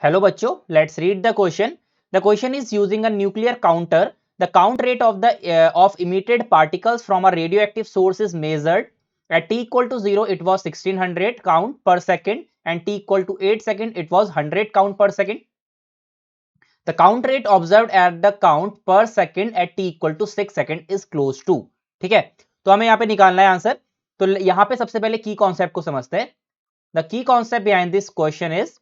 Hello बच्चों, let's read the question. The question is using a nuclear counter. The count rate of emitted particles from a radioactive source is measured at t equal to 0. It was 1600 count per second, and t equal to 8 second. It was 100 count per second. The count rate observed at the count per second at t equal to 6 second is close to. ठीक है, तो हमें यहाँ पे निकालना है answer. तो यहाँ पे सबसे पहले की कॉन्सेप्ट को समझते हैं. The key concept behind this question is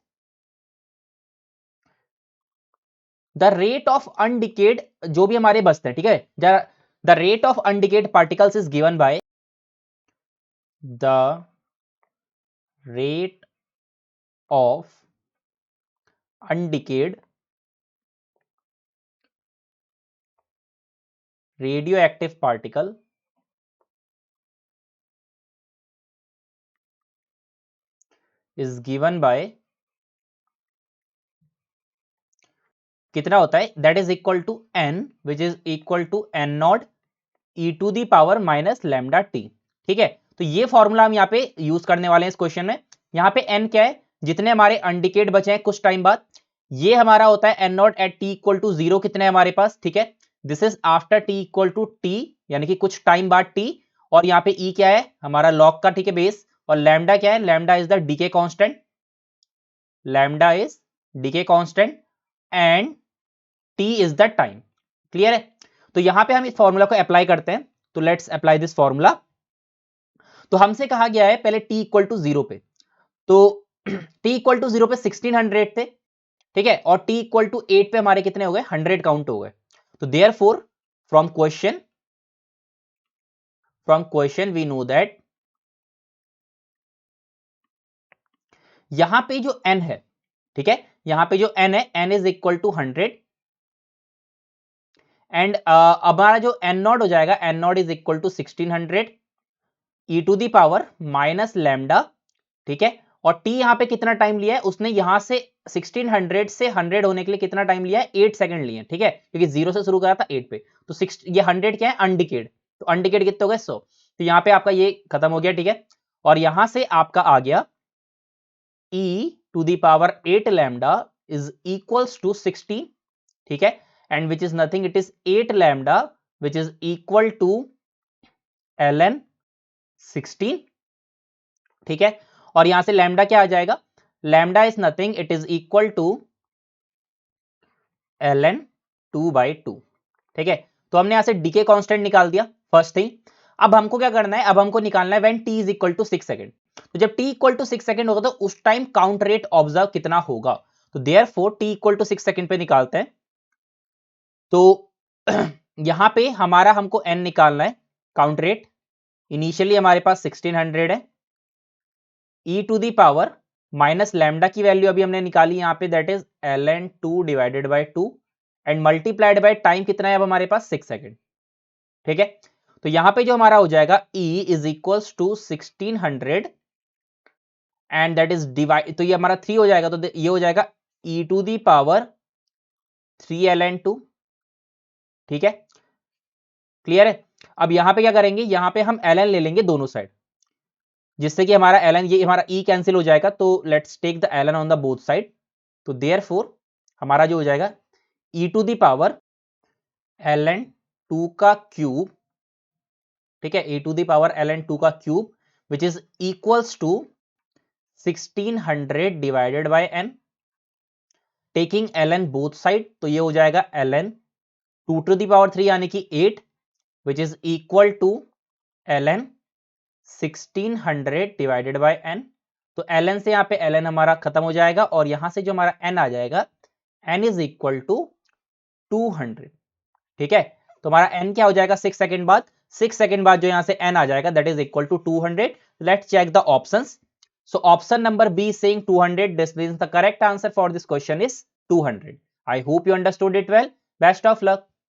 the rate of undecayed, जो भी हमारे बचते हैं, ठीक है, the rate of undecayed particles is given by the rate of undecayed radioactive particle is given by, कितना होता है, that is equal to N, which is equal to N naught E to the power minus lambda T. ठीक है, तो ये formula हम यहाँ पे यूज करने वाले हैं इस क्वेश्चन में. यहाँ पे एन क्या है, जितने हमारे अनडिकेड बचे हैं कुछ टाइम बाद, ये हमारा होता है n not at t equal to 0. कितने हैं हमारे पास, ठीक है, this is after t equal to t, यानी कि कुछ टाइम बाद टी. और यहाँ पे ई क्या है, हमारा लॉग का, ठीक है, बेस. और लैम्डा क्या है, lambda is the decay constant, lambda is decay constant and T is the time. Clear है. तो यहां पे हम इस फॉर्मूला को अप्लाई करते हैं. तो लेट्स अप्लाई दिस फॉर्मूला. तो हमसे कहा गया है पहले t इक्वल टू 0 पे, तो t इक्वल टू 0 पे 1600 थे, ठीक है, और t इक्वल टू 8 पे हमारे कितने हो गए, 100 काउंट हो गए. तो therefore from question we know that यहां पे जो n है, ठीक है, यहां पे जो n है, n is equal to 100 and हमारा जो n नॉट हो जाएगा, n not is equal to 1600 e to the power minus lambda. ठीक है, और t यहां पे कितना टाइम लिया है, उसने यहां से 1600 से 100 होने के लिए कितना टाइम लिया है, 8 सेकंड लिए. ठीक है, क्योंकि 0 से शुरू करा था 8 पे, तो 6 ये 100 क्या है, अनडिकेड. तो अनडिकेड कितने हो गए, 100. तो यहां पे आपका ये खत्म हो गया. ठीक है, और यहां से आपका आ गया e to the power 8 lambda is equals to 16. ठीक है, and which is nothing, it is 8 lambda which is equal to ln 16. ठीक है, और यहां से लैम्डा क्या आ जाएगा, lambda is nothing, it is equal to ln 2/2. ठीक है, तो हमने यहां से डीके कांस्टेंट निकाल दिया फर्स्ट थिंग. अब हमको क्या करना है, अब हमको निकालना है when t is equal to 6 second. तो जब t इक्वल टू 6 सेकंड होगा तो उस टाइम काउंट रेट ऑब्जर्व कितना होगा. तो therefore t equal to 6 second पे निकालते हैं. तो यहां पे हमारा हमको n निकालना है, काउंट रेट. इनिशियली हमारे पास 1600 है, e to the power minus lambda की वैल्यू अभी हमने निकाली यहां पे, that is ln 2 divided by 2 and multiplied by time कितना है अब हमारे पास, 6 सेकंड. ठीक है, तो यहां पे जो हमारा हो जाएगा e is equals to 1600 and that is divide, तो ये हमारा 3 हो जाएगा, तो ये हो जाएगा e to the power 3 ln 2. ठीक है, क्लियर है. अब यहां पे क्या करेंगे, यहां पे हम ln ले लेंगे दोनों साइड, जिससे कि हमारा ln, ये हमारा e कैंसिल हो जाएगा. तो let's take the ln on the both side. तो देयरफॉर हमारा जो हो जाएगा e to the power ln 2 का क्यूब, ठीक है, e to the power ln 2 का cube which is equals to 1600 divided by n, taking ln both side. तो ये हो जाएगा ln 2 टू दी पावर 3 यानी कि 8 which is equal to ln 1600 divided by n. तो ln से यहां पे ln हमारा खत्म हो जाएगा, और यहां से जो हमारा n आ जाएगा, n इज इक्वल टू 200. ठीक है, तो हमारा n क्या हो जाएगा, 6 सेकंड बाद. 6 सेकंड बाद जो यहां से n आ जाएगा, that is equal to 200. Let's check the options. So option number B is saying 200. This means the correct answer for this question is 200. I hope you understood it well. Best of luck.